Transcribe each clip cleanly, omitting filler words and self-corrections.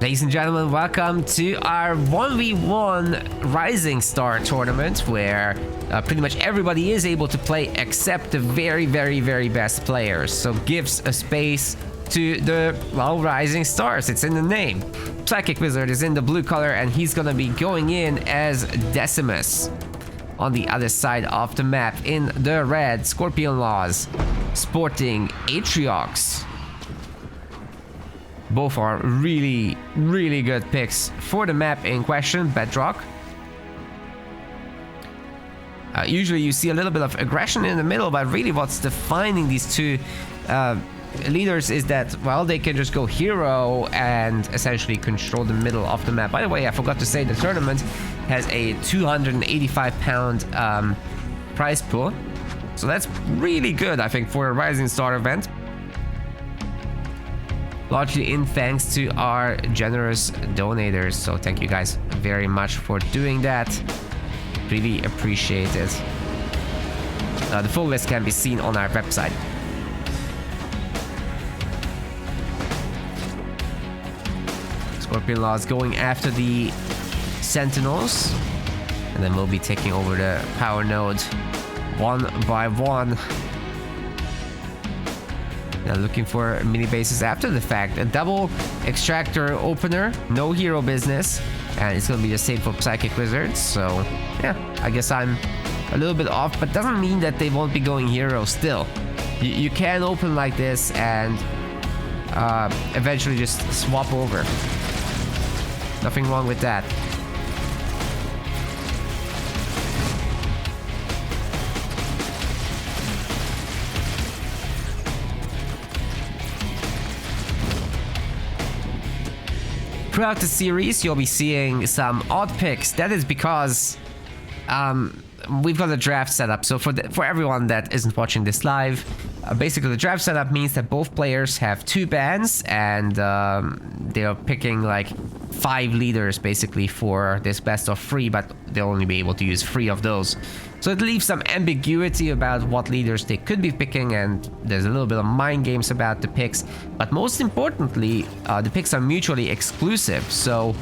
Ladies and gentlemen, welcome to our 1v1 Rising Star tournament where pretty much everybody is able to play except the very best players. So gives a space to the, well, Rising Stars. It's in the name. PsychicWizard is in the blue color and he's gonna be going in as Decimus. On the other side of the map in the red, Scorpionlawz sporting Atriox. Both are really good picks for the map in question, Bedrock. Usually you see a little bit of aggression in the middle, but really what's defining these two leaders is that, well, they can just go hero and essentially control the middle of the map. By the way, I forgot to say the tournament has a 285 pound prize pool. So that's really good, I think, for a Rising Star event. Largely in thanks to our generous donators. So thank you guys very much for doing that. Really appreciate it. The full list can be seen on our website. Scorpionlawz going after the Sentinels. And then we'll be taking over the power node one by one. Now looking for mini bases after the fact. A double extractor opener, no hero business. And it's gonna be the same for PsychicWizard. So yeah, I guess I'm a little bit off, but doesn't mean that they won't be going hero still. You can open like this and eventually just swap over. Nothing wrong with that. Throughout the series, you'll be seeing some odd picks. That is because we've got a draft setup. So for everyone that isn't watching this live, basically the draft setup means that both players have two bands and they're picking like 5 leaders basically for this best of 3, but they'll only be able to use 3 of those. So it leaves some ambiguity about what leaders they could be picking, and there's a little bit of mind games about the picks. But most importantly, the picks are mutually exclusive. So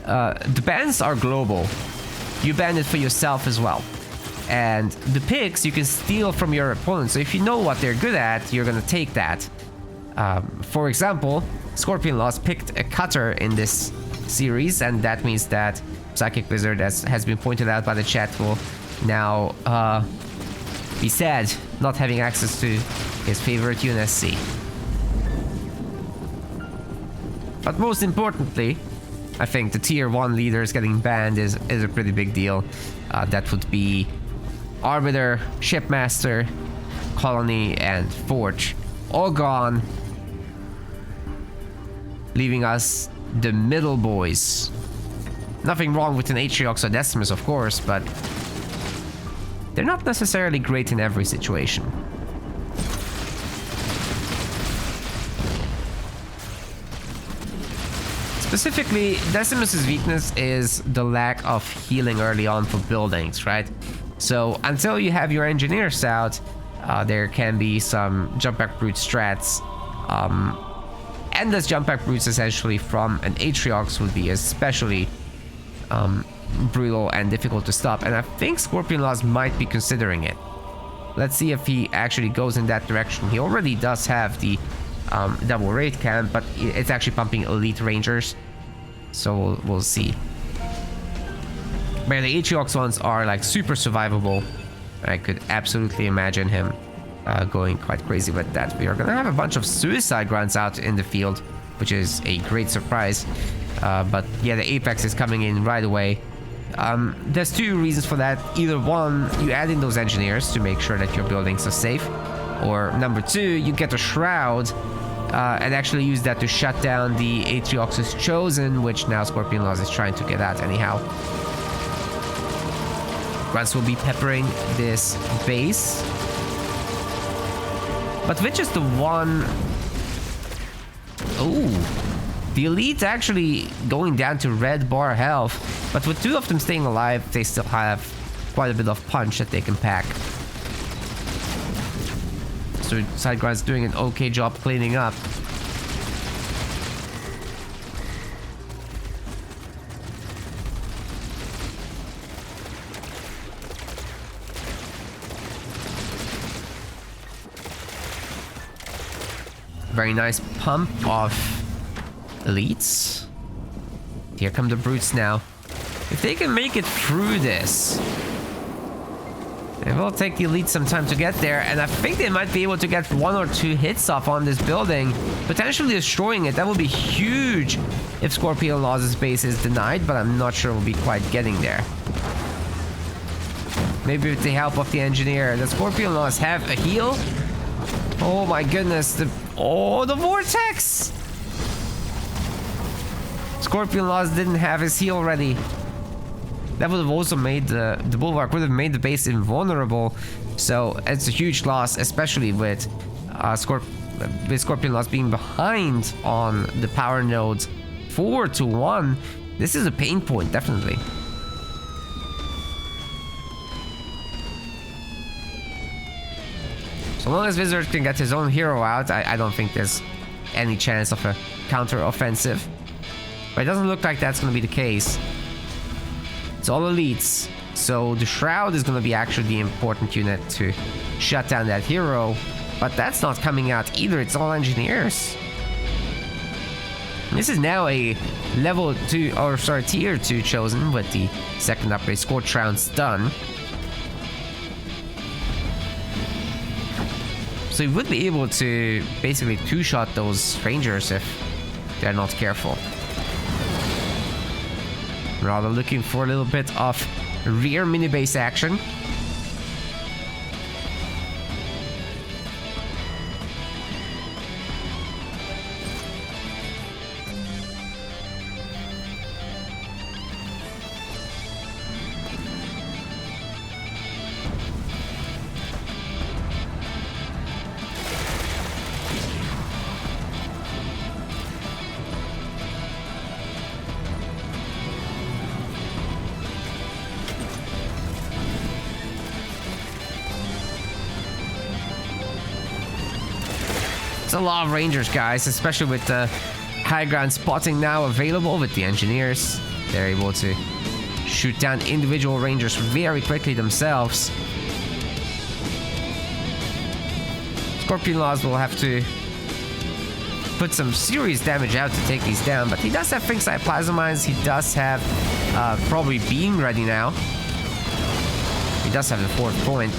the bans are global. You ban it for yourself as well. And the picks you can steal from your opponent. So if you know what they're good at, you're gonna take that. For example, Scorpionlawz picked a cutter in this series, and that means that PsychicWizard, as has been pointed out by the chat, will now be sad not having access to his favorite UNSC. But most importantly, I think the tier 1 leaders getting banned is a pretty big deal. That would be Arbiter, Shipmaster, Colony, and Forge. All gone, leaving us the middle boys. Nothing wrong with an Atriox or Decimus, of course, but they're not necessarily great in every situation. Specifically, Decimus's weakness is the lack of healing early on for buildings, right? So until you have your engineers out, there can be some jump back brute strats. Endless jump back brutes essentially from an Atriox would be especially brutal and difficult to stop, and I think Scorpionlawz might be considering it. Let's see if he actually goes in that direction. He already does have the double raid camp, but it's actually pumping elite rangers, so we'll see. But the Atriox ones are like super survivable. I could absolutely imagine him going quite crazy with that. We are gonna have a bunch of suicide grunts out in the field, which is a great surprise. But yeah, the Apex is coming in right away. There's 2 reasons for that. Either one, you add in those engineers to make sure that your buildings are safe, or number 2, you get a shroud and actually use that to shut down the Atriox's Chosen, which now Scorpionlawz is trying to get at anyhow. Grunts will be peppering this base, but which is the one? Oh. The elite actually going down to red bar health, but with 2 of them staying alive, they still have quite a bit of punch that they can pack. So Sidegrad's doing an okay job cleaning up. Very nice pump of elites. Here come the brutes now. If they can make it through this, it will take the elite some time to get there, and I think they might be able to get 1 or 2 hits off on this building, potentially destroying it. That would be huge if Scorpionlawz' base is denied, but I'm not sure we'll be quite getting there. Maybe with the help of the engineer. Does Scorpionlawz have a heal? Oh my goodness, the vortex! Scorpionlawz didn't have his heal ready. That would have also made the bulwark would have made the base invulnerable. So it's a huge loss, especially with Scorpionlawz being behind on the power nodes 4-1. This is a pain point, definitely. So long as Wizard can get his own hero out, I don't think there's any chance of a counter-offensive. But it doesn't look like that's going to be the case. It's all elites. So the Shroud is going to be actually the important unit to shut down that hero. But that's not coming out either. It's all engineers. This is now a level 2, or sorry, tier 2 chosen with the second upgrade. Scorch rounds done. So you would be able to basically two-shot those rangers if they're not careful. Rather looking for a little bit of rear mini-base action. A lot of rangers, guys, especially with the high ground spotting now available with the engineers. They're able to shoot down individual rangers very quickly themselves. Scorpionlawz will have to put some serious damage out to take these down, but he does have things like plasma mines. He does have probably beam ready now. He does have the 4th point,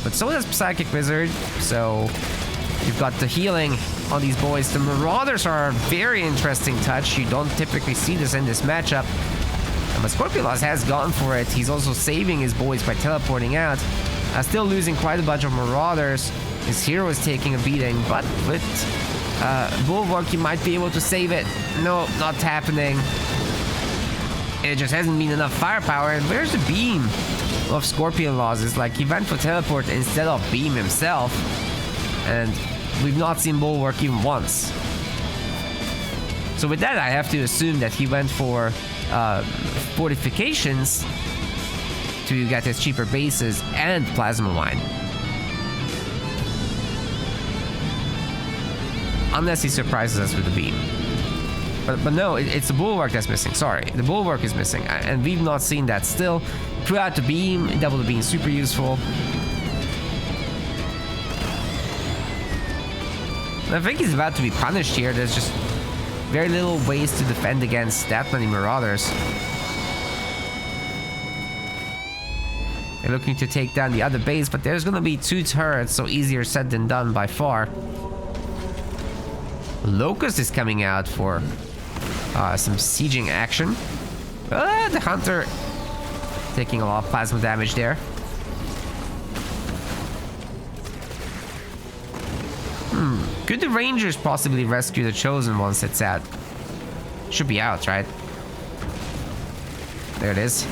but so does PsychicWizard. So you've got the healing on these boys. The Marauders are a very interesting touch. You don't typically see this in this matchup. But Scorpionlawz has gone for it. He's also saving his boys by teleporting out. Still losing quite a bunch of Marauders. His hero is taking a beating, but with Bulwark, he might be able to save it. No, not happening. It just hasn't been enough firepower. And where's the beam of Scorpionlawz? It's like he went for teleport instead of beam himself. And we've not seen Bulwark even once. So with that, I have to assume that he went for fortifications to get his cheaper bases and plasma mine. Unless he surprises us with the beam. But no, it's the Bulwark that's missing. Sorry, the Bulwark is missing. And we've not seen that still. Throughout the beam, that would have been super useful. I think he's about to be punished here. There's just very little ways to defend against that many Marauders. They're looking to take down the other base, but there's going to be 2 turrets, so easier said than done by far. Locust is coming out for some sieging action. The Hunter taking a lot of plasma damage there. Could the Rangers possibly rescue the Chosen once it's out? Should be out, right? There it is.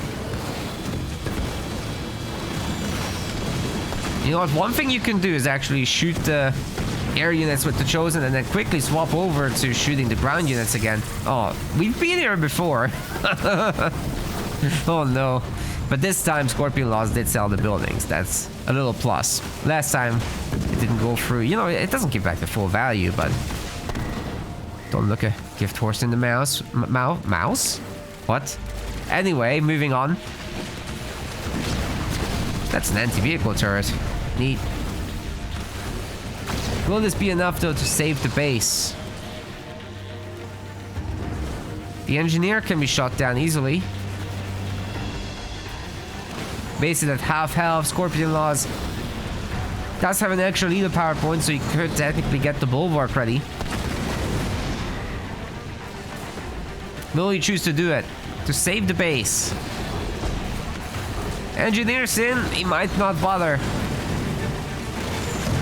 You know what? One thing you can do is actually shoot the air units with the Chosen and then quickly swap over to shooting the ground units again. Oh, we've been here before. Oh no. But this time Scorpionlawz did sell the buildings. That's a little plus. Last time it didn't go through. You know, it doesn't give back the full value, but don't look a gift horse in the mouse. Mouse? What? Anyway, moving on. That's an anti-vehicle turret. Neat. Will this be enough though to save the base? The engineer can be shot down easily. Base is at half health. Scorpionlawz does have an extra leader power point, so he could technically get the bulwark ready. Will he choose to do it? To save the base? Engineer's in, he might not bother.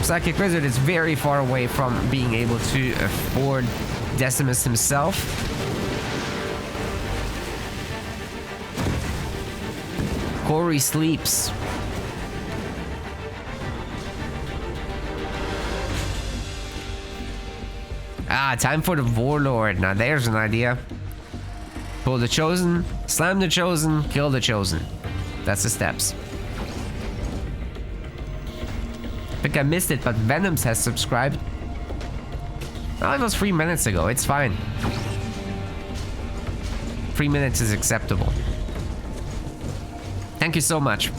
PsychicWizard is very far away from being able to afford Decimus himself. Corey sleeps. Ah, time for the Warlord. Now there's an idea. Pull the Chosen, slam the Chosen, kill the Chosen. That's the steps. I think I missed it, but Venoms has subscribed. Oh, it was 3 minutes ago. It's fine. 3 minutes is acceptable. Thank you so much.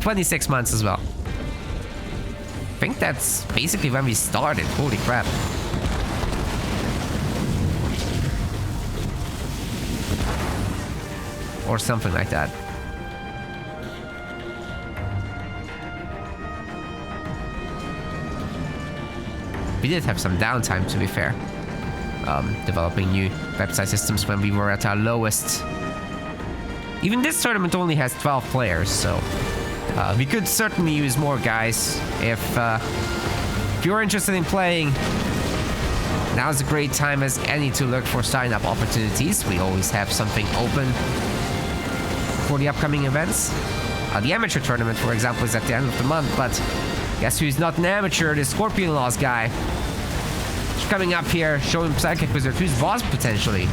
26 months as well. I think that's basically when we started. Holy crap. Or something like that. We did have some downtime, to be fair. Developing new website systems when we were at our lowest. Even this tournament only has 12 players, so we could certainly use more guys. If you're interested in playing, now's a great time as any to look for sign-up opportunities. We always have something open for the upcoming events. The amateur tournament, for example, is at the end of the month, but guess who's not an amateur? The Scorpionlawz guy. He's coming up here, showing PsychicWizard who's boss potentially.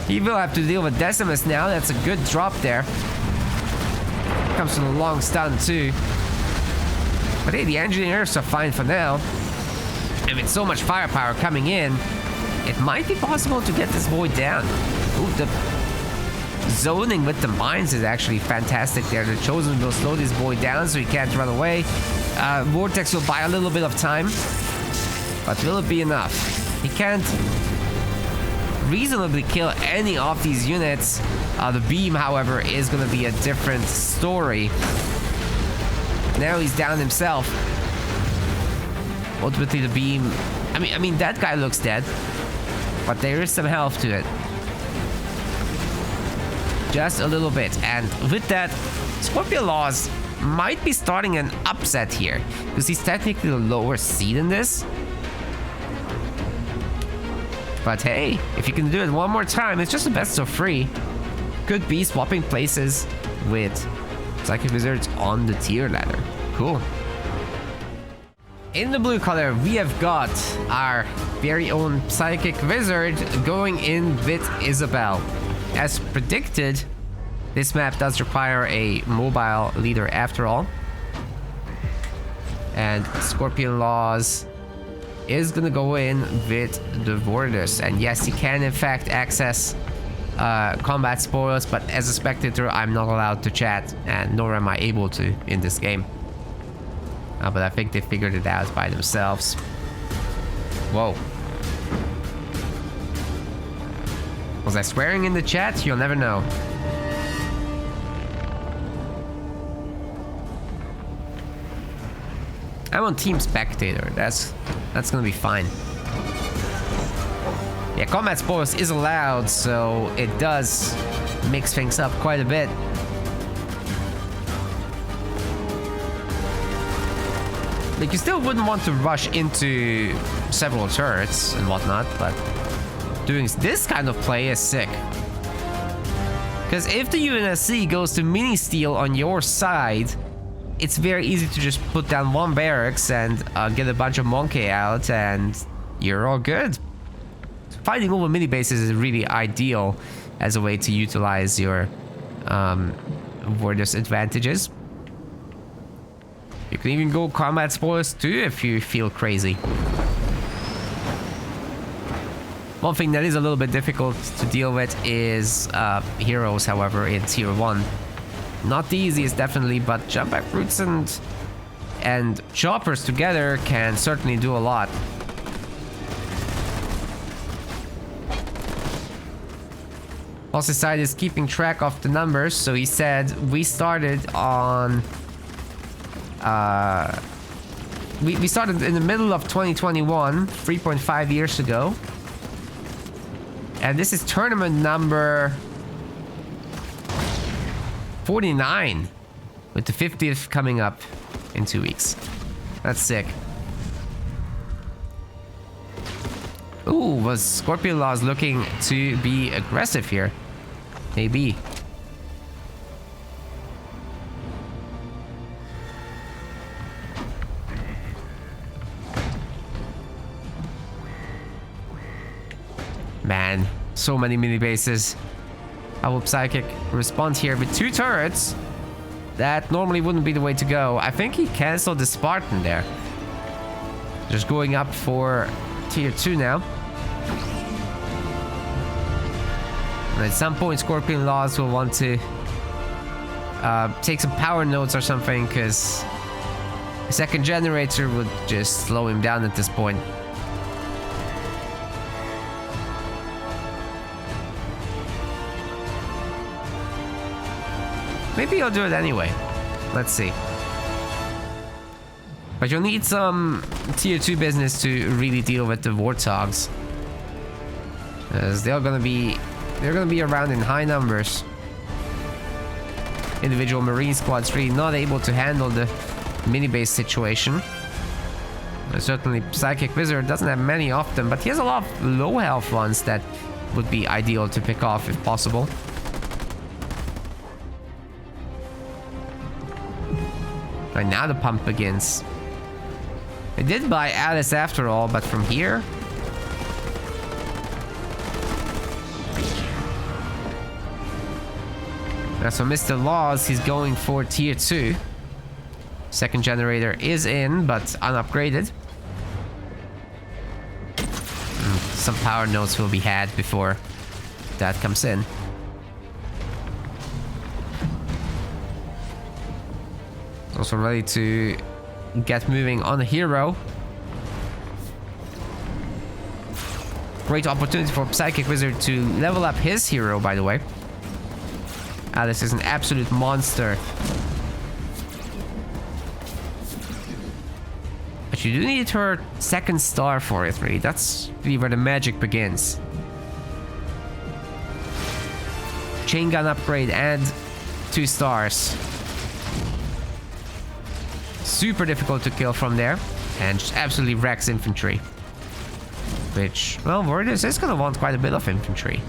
He will have to deal with Decimus now. That's a good drop there. Comes from a long stun too. But hey, the engineers are fine for now. And with so much firepower coming in, it might be possible to get this boy down. Ooh, the zoning with the mines is actually fantastic there. The Chosen will slow this boy down so he can't run away. Vortex will buy a little bit of time. But will it be enough? He can't reasonably kill any of these units. The beam, however, is going to be a different story. Now he's down himself. Ultimately, the beam... I mean, that guy looks dead. But there is some health to it. Just a little bit. And with that, Scorpionlawz might be starting an upset here. Because he's technically the lower seed in this. But hey, if you can do it one more time, it's just a best of 3. Could be swapping places with PsychicWizards on the tier ladder. Cool. In the blue color, we have got our very own PsychicWizard going in with Isabel. As predicted, this map does require a mobile leader after all. And Scorpionlawz is gonna go in with the Vortis. And yes, he can in fact access combat spoils, but as a spectator, I'm not allowed to chat, and nor am I able to in this game. But I think they figured it out by themselves. Whoa. Was I swearing in the chat? You'll never know. I'm on Team Spectator. That's gonna be fine. Yeah, combat spoils is allowed, so it does mix things up quite a bit. Like, you still wouldn't want to rush into several turrets and whatnot, but doing this kind of play is sick. Because if the UNSC goes to mini-steal on your side, it's very easy to just put down one barracks and get a bunch of monkey out, and you're all good. Fighting over mini bases is really ideal as a way to utilize your Vortis advantages. You can even go combat spoilers too if you feel crazy. One thing that is a little bit difficult to deal with is heroes, however, in tier 1. Not the easiest, definitely, but jump back roots and and choppers together can certainly do a lot. Also, side is keeping track of the numbers, so he said we started on we started in the middle of 2021, 3.5 years ago, and this is tournament number 49, with the 50th coming up in 2 weeks. That's sick. Ooh, was Scorpionlawz looking to be aggressive here? Maybe. Man, so many mini bases. How will Psychic respond here with 2 turrets? That normally wouldn't be the way to go. I think he canceled the Spartan there. Just going up for tier 2 now. And at some point, Scorpionlawz will want to take some power nodes or something, because a second generator would just slow him down at this point. Maybe I'll do it anyway. Let's see. But you'll need some tier 2 business to really deal with the warthogs, as they're gonna be around in high numbers. Individual marine squads really not able to handle the mini base situation. Certainly PsychicWizard doesn't have many of them, but he has a lot of low health ones that would be ideal to pick off if possible. Right now the pump begins. I did buy Alice after all, but from here... So Mr. Lawz, he's going for tier 2. Second generator is in, but unupgraded. Some power nodes will be had before that comes in. Also ready to get moving on the hero. Great opportunity for PsychicWizard to level up his hero, by the way. Alice is an absolute monster. But you do need her second star for it, really. That's really where the magic begins. Chain gun upgrade and 2 stars. Super difficult to kill from there. And just absolutely wrecks infantry. Which, well, Warriors is gonna want quite a bit of infantry.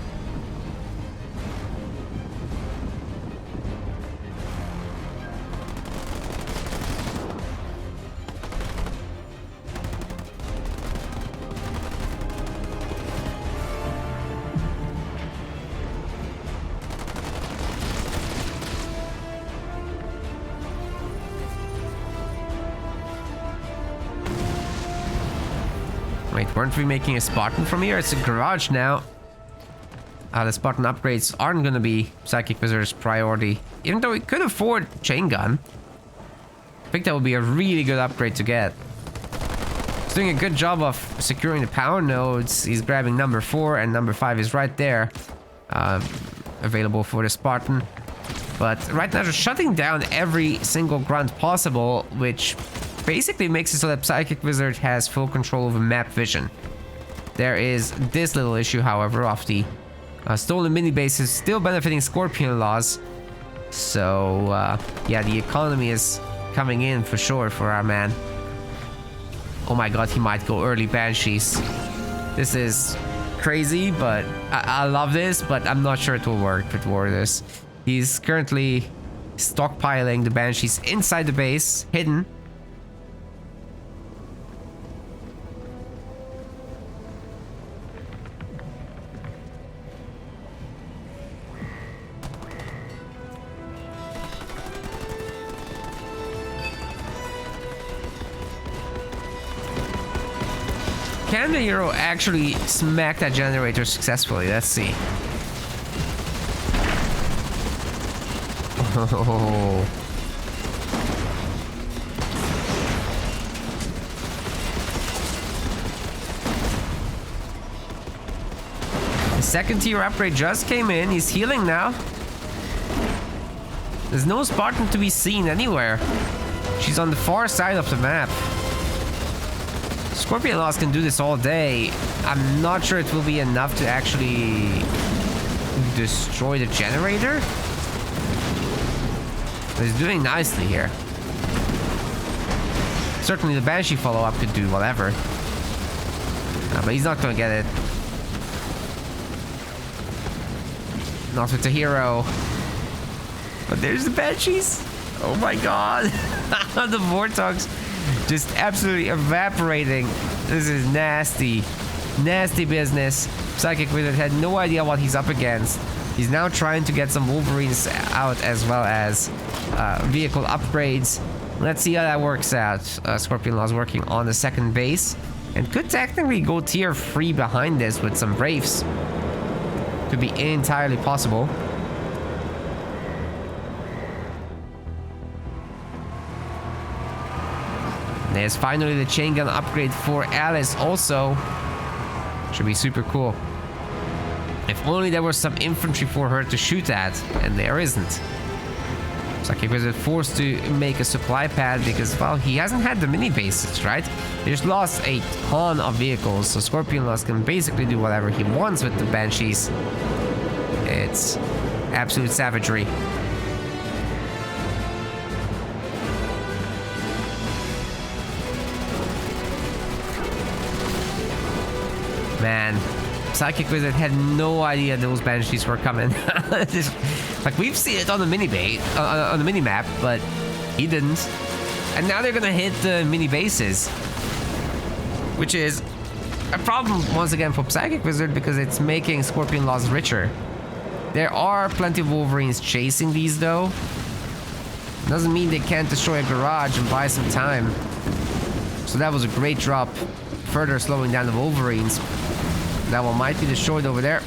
Wait, weren't we making a Spartan from here? It's a garage now. The Spartan upgrades aren't gonna be PsychicWizard's priority. Even though we could afford chain gun. I think that would be a really good upgrade to get. He's doing a good job of securing the power nodes. He's grabbing number 4 and number 5 is right there. Available for the Spartan. But right now just shutting down every single grunt possible, which basically makes it so that PsychicWizard has full control over map vision. There is this little issue, however, of the stolen mini bases still benefiting Scorpionlawz. So, yeah, the economy is coming in for sure for our man. Oh my god, he might go early Banshees. This is crazy, but I love this, but I'm not sure it will work with Warriors. He's currently stockpiling the Banshees inside the base, hidden. Can the hero actually smack that generator successfully? Let's see. Oh. second tier upgrade just came in. He's healing now. There's no Spartan to be seen anywhere. She's on the far side of the map. Scorpionlawz can do this all day. I'm not sure it will be enough to actually destroy the generator. But he's doing nicely here. Certainly the Banshee follow-up could do whatever. But he's not going to get it. Not with the hero. But there's the Banshees. Oh my god. The Vortox just absolutely evaporating. This is nasty. Nasty business. PsychicWizard had no idea what he's up against. He's now trying to get some Wolverines out as well as vehicle upgrades. Let's see how that works out. Scorpionlawz working on the second base. And could technically go tier 3 behind this with some Braves. Could be entirely possible. There's finally the chain gun upgrade for Alice also. Should be super cool. If only there was some infantry for her to shoot at, and there isn't. PsychicWizard forced to make a supply pad because, well, he hasn't had the mini bases, right? They just lost a ton of vehicles, so Scorpionlawz can basically do whatever he wants with the Banshees. It's absolute savagery. Man, PsychicWizard had no idea those Banshees were coming. Like, we've seen it on the on the mini map, but he didn't. And now they're gonna hit the mini bases, which is a problem once again for PsychicWizard because it's making Scorpionlawz richer. There are plenty of Wolverines chasing these though. Doesn't mean they can't destroy a garage and buy some time. So that was a great drop, further slowing down the Wolverines. That one might be destroyed over there.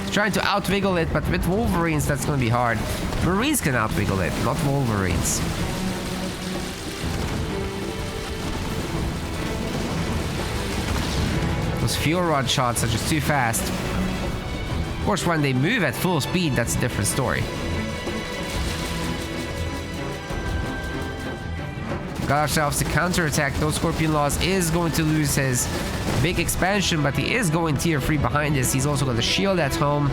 He's trying to outwiggle it, but with Wolverines, that's going to be hard. Marines can outwiggle it, not Wolverines. Those fuel rod shots are just too fast. Of course, when they move at full speed, that's a different story. Got ourselves a counterattack, though Scorpionlawz is going to lose his big expansion, but he is going tier 3 behind this. He's also got a shield at home.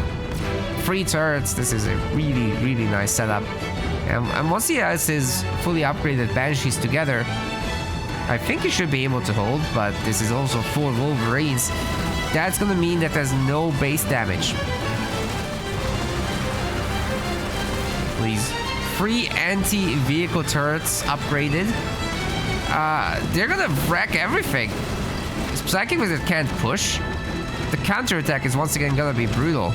3 turrets. This is a really, really nice setup. And once he has his fully upgraded Banshees together, I think he should be able to hold, but this is also 4 Wolverines. That's going to mean that there's no base damage. Please. 3 anti-vehicle turrets upgraded. They're gonna wreck everything. PsychicWizard can't push. The counterattack is once again gonna be brutal.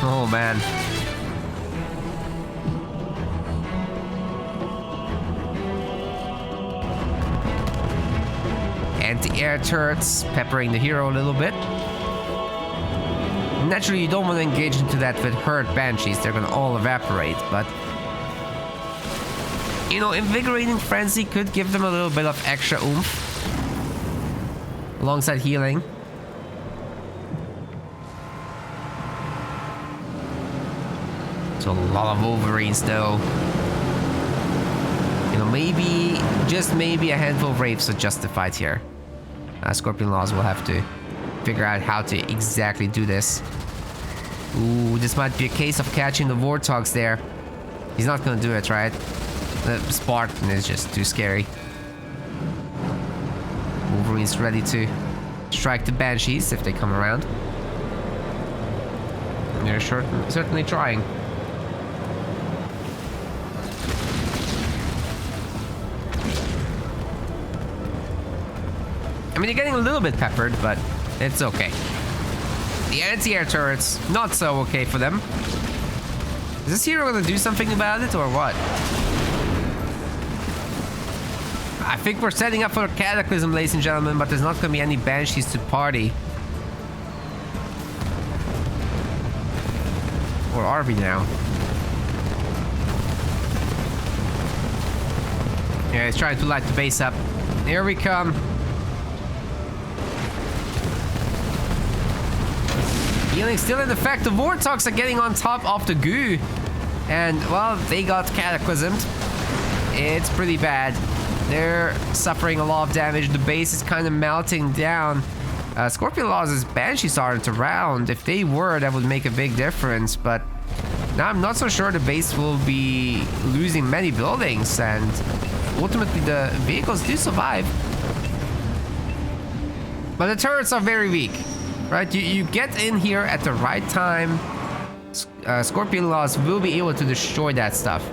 Oh man. Anti-air turrets peppering the hero a little bit. Naturally, you don't want to engage into that with herd Banshees. They're gonna all evaporate, but you know, Invigorating Frenzy could give them a little bit of extra oomph alongside healing. It's a lot of Wolverines though. You know, maybe, just maybe a handful of Wraiths are justified here. Scorpionlawz will have to figure out how to exactly do this. Ooh, this might be a case of catching the Warthogs there. He's not gonna do it, right? The Spartan is just too scary. Wolverine's ready to strike the Banshees if they come around. They're certainly trying. I mean, they're getting a little bit peppered, but it's okay. The anti-air turrets, not so okay for them. Is this hero gonna do something about it, or what? I think we're setting up for a cataclysm, ladies and gentlemen, but there's not gonna be any Banshees to party. Or are we now? Yeah, he's trying to light the base up. Here we come. Healing still in effect. The Warthogs are getting on top of the goo. And, well, they got cataclysmed. It's pretty bad. They're suffering a lot of damage. The base is kind of melting down. Scorpionlawz' Banshees aren't around. If they were, that would make a big difference. But now I'm not so sure the base will be losing many buildings. And ultimately, the vehicles do survive. But the turrets are very weak. Right? You get in here at the right time. Scorpionlawz will be able to destroy that stuff.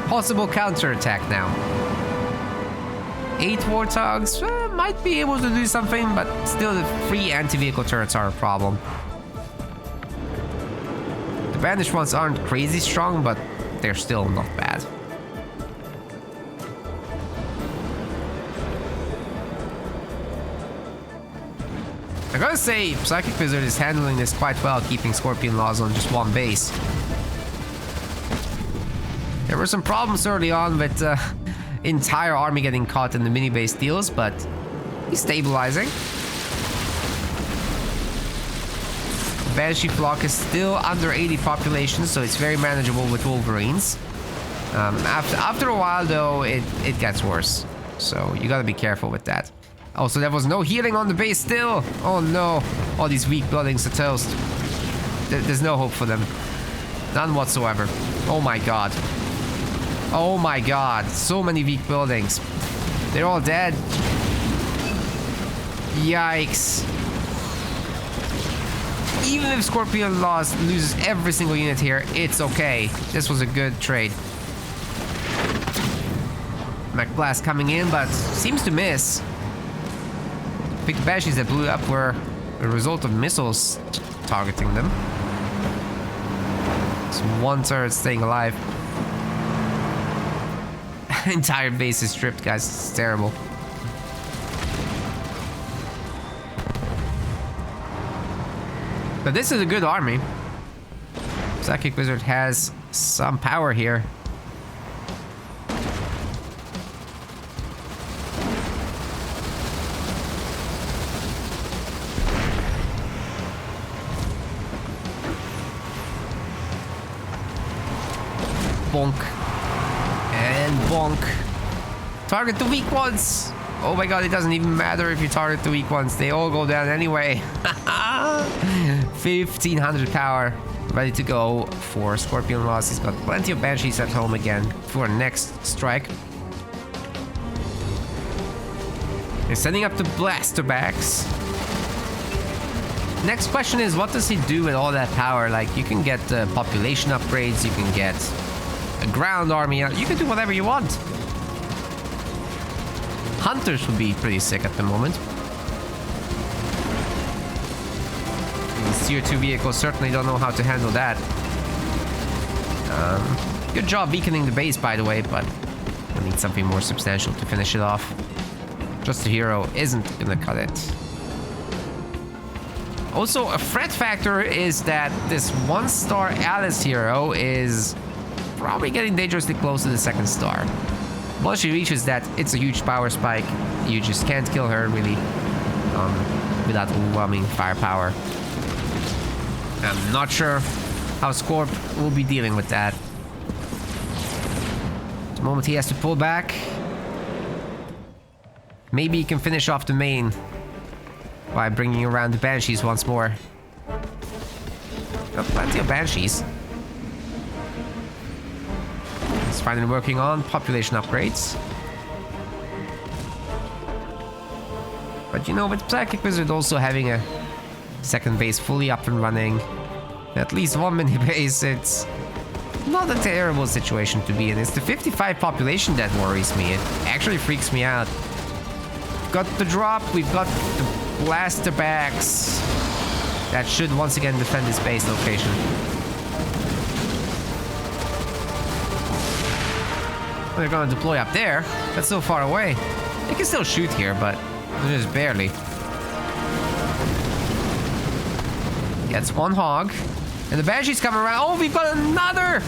Possible counterattack now. 8 Warthogs might be able to do something, but still the 3 anti-vehicle turrets are a problem. The banished ones aren't crazy strong, but they're still not bad. I gotta say, PsychicWizard is handling this quite well, keeping Scorpionlawz on just one base. There were some problems early on with entire army getting caught in the mini base deals, but he's stabilizing. The Banshee flock is still under 80 population, so it's very manageable with Wolverines. After a while, though, it gets worse. So you gotta be careful with that. Also, there was no healing on the base still. Oh no, all these weak buildings are toast. There's no hope for them. None whatsoever. Oh my god. Oh my god, so many weak buildings. They're all dead. Yikes. Even if Scorpionlawz loses every single unit here, it's okay. This was a good trade. McBlast coming in, but seems to miss. I think the Banshees that blew up were a result of missiles targeting them. It's one turret staying alive. Entire base is stripped, guys. It's terrible. But this is a good army. PsychicWizard has some power here. Bonk. And bonk. Target the weak ones. Oh my god, it doesn't even matter if you target the weak ones. They all go down anyway. 1500 power. Ready to go for Scorpionlawz. He's got plenty of Banshees at home again for next strike. They're sending up the blaster backs. Next question is, what does he do with all that power? Like, you can get population upgrades, you can get a ground army, you can do whatever you want. Hunters would be pretty sick at the moment. These tier 2 vehicles certainly don't know how to handle that. Good job weakening the base, by the way, but we need something more substantial to finish it off. Just a hero isn't gonna cut it. Also, a threat factor is that this 1-star Alice hero is probably getting dangerously close to the 2nd star. Once she reaches that, it's a huge power spike. You just can't kill her, really, without overwhelming firepower. I'm not sure how Scorp will be dealing with that. At the moment he has to pull back. Maybe he can finish off the main by bringing around the Banshees once more. Got plenty of Banshees. He's finally working on population upgrades. But you know, with PsychicWizard also having a 2nd base fully up and running, at least 1 mini base, it's not a terrible situation to be in. It's the 55 population that worries me. It actually freaks me out. Got the drop, we've got the blaster backs. That should once again defend this base location. They're gonna deploy up there. That's so far away. They can still shoot here, but Just barely. Gets one hog. And the Banshee's coming around. Oh, we've got another!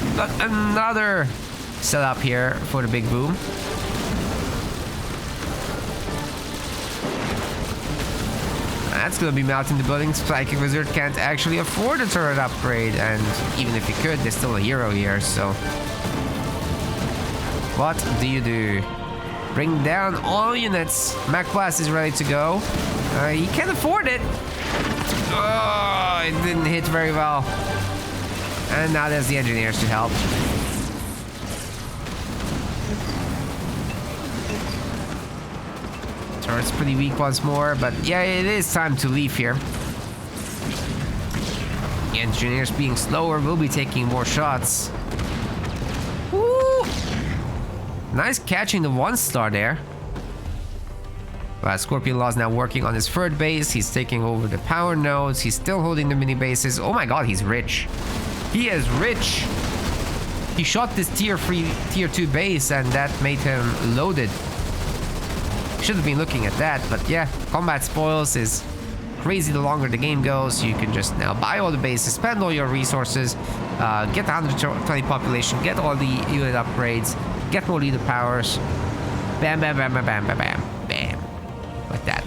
We've got another setup here for the big boom. That's gonna be melting the buildings. PsychicWizard can't actually afford a turret upgrade, and even if he could, there's still a hero here, so... What do you do? Bring down all units. Mach Blast is ready to go. He can't afford it. Oh, it didn't hit very well. And now there's the engineers to help. Turret's pretty weak once more, but yeah, it is time to leave here. The engineers being slower will be taking more shots. Woo! Nice catching the 1-star there. Scorpionlawz now working on his third base. He's taking over the power nodes. He's still holding the mini bases. Oh my god, he's rich. He is rich. He shot this tier 3, tier 2 base, and that made him loaded. Should have been looking at that, but yeah, combat spoils is crazy the longer the game goes. You can just now buy all the bases, spend all your resources, get the 120 population, get all the unit upgrades, get more leader powers. Bam, bam, bam, bam, bam, bam, bam, bam. Like that.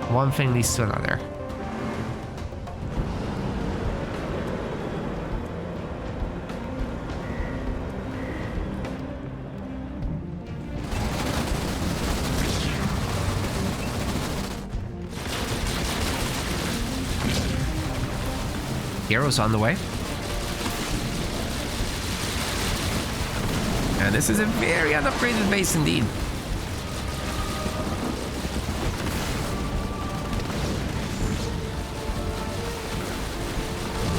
One thing leads to another. Heroes on the way. And this is a very unupgraded base indeed.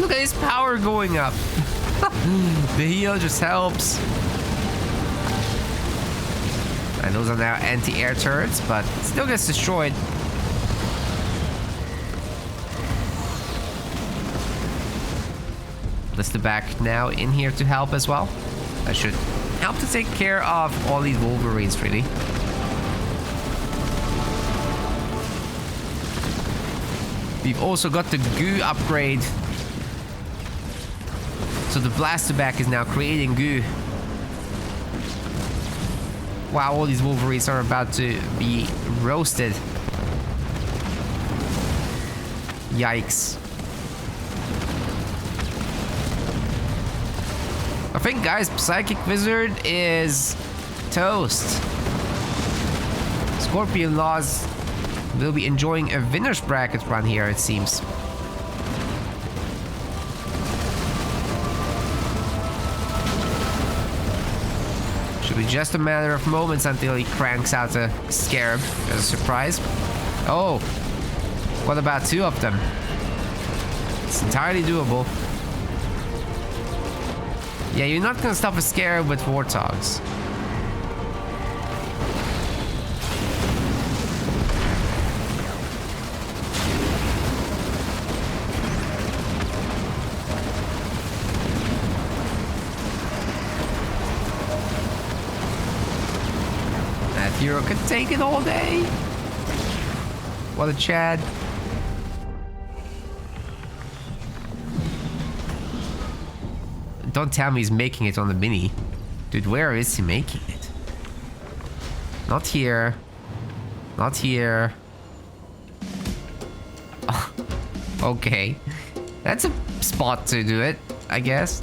Look at his power going up. The heal just helps. And those are now anti-air turrets, but still gets destroyed. Blister back now in here to help as well. That should help to take care of all these Wolverines, really. We've also got the goo upgrade. So the blaster back is now creating goo. Wow, all these Wolverines are about to be roasted. Yikes. I think, guys, PsychicWizard is toast. Scorpionlawz will be enjoying a winner's bracket run here, it seems. Should be just a matter of moments until he cranks out a Scarab as a surprise. Oh, what about 2 of them? It's entirely doable. Yeah, you're not gonna stop a Scarab with Warthogs. That hero could take it all day. What a Chad. Don't tell me he's making it on the mini. Dude, where is he making it? Not here. Not here. Oh, okay. That's a spot to do it, I guess.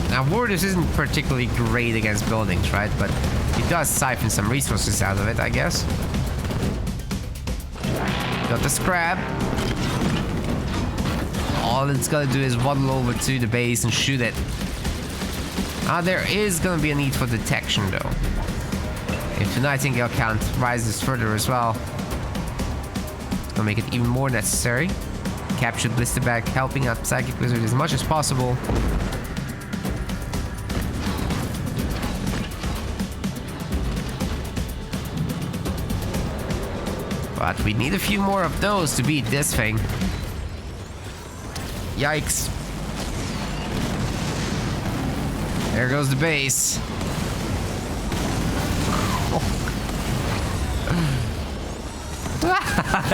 Now, Wardus isn't particularly great against buildings, right? But he does siphon some resources out of it, I guess. Got the scrap. All it's gonna do is waddle over to the base and shoot it. There is gonna be a need for detection, though. If the Nightingale count rises further as well, it's gonna make it even more necessary. Captured Blisterback, helping out PsychicWizard as much as possible. But we need a few more of those to beat this thing. Yikes. There goes the base.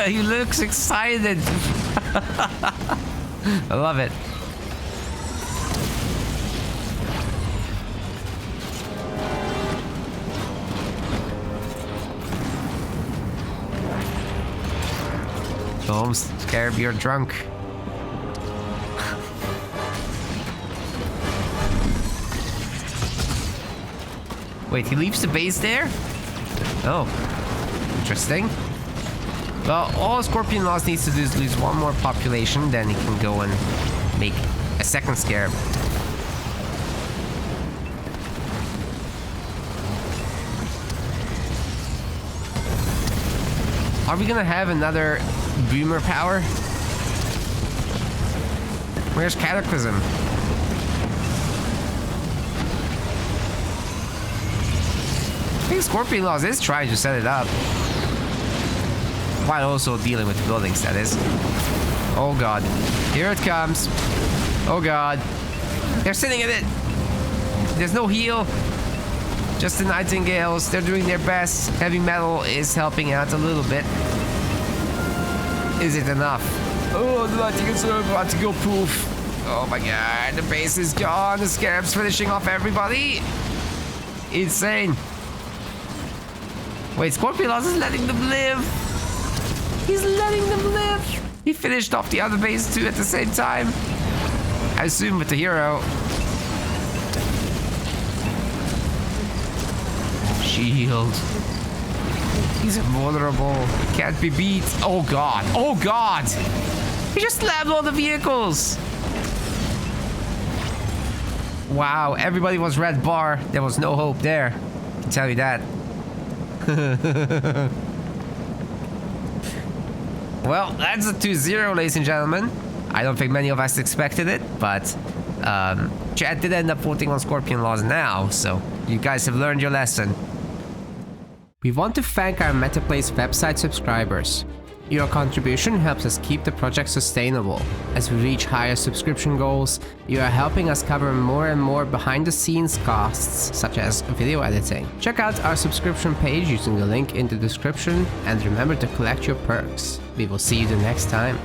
He looks excited. I love it. Holmes, Scarab, you're drunk. Wait, he leaves the base there? Oh, interesting. Well, all Scorpionlawz needs to do is lose one more population, then he can go and make a second Scarab. Are we gonna have another boomer power? Where's Cataclysm? I think Scorpionlawz is trying to set it up. While also dealing with buildings, that is. Oh god. Here it comes. Oh god. They're sitting in it. There's no heal. Just the Nightingales. They're doing their best. Heavy metal is helping out a little bit. Is it enough? Oh, the Nightingales are about to go poof. Oh my god. The base is gone. The Scarab's finishing off everybody. Insane. Wait, Scorpionlawz is letting them live. He's letting them live. He finished off the other base too at the same time. I assume with the hero. Shield. He's invulnerable. He can't be beat. Oh god. Oh god. He just slammed all the vehicles. Wow. Everybody was red bar. There was no hope there. I can tell you that. Well, that's a 2-0, ladies and gentlemen. I don't think many of us expected it, but chat did end up voting on Scorpionlawz now, so you guys have learned your lesson. We want to thank our MetaPlace website subscribers. Your contribution helps us keep the project sustainable. As we reach higher subscription goals, you are helping us cover more and more behind-the-scenes costs, such as video editing. Check out our subscription page using the link in the description, and remember to collect your perks. We will see you the next time.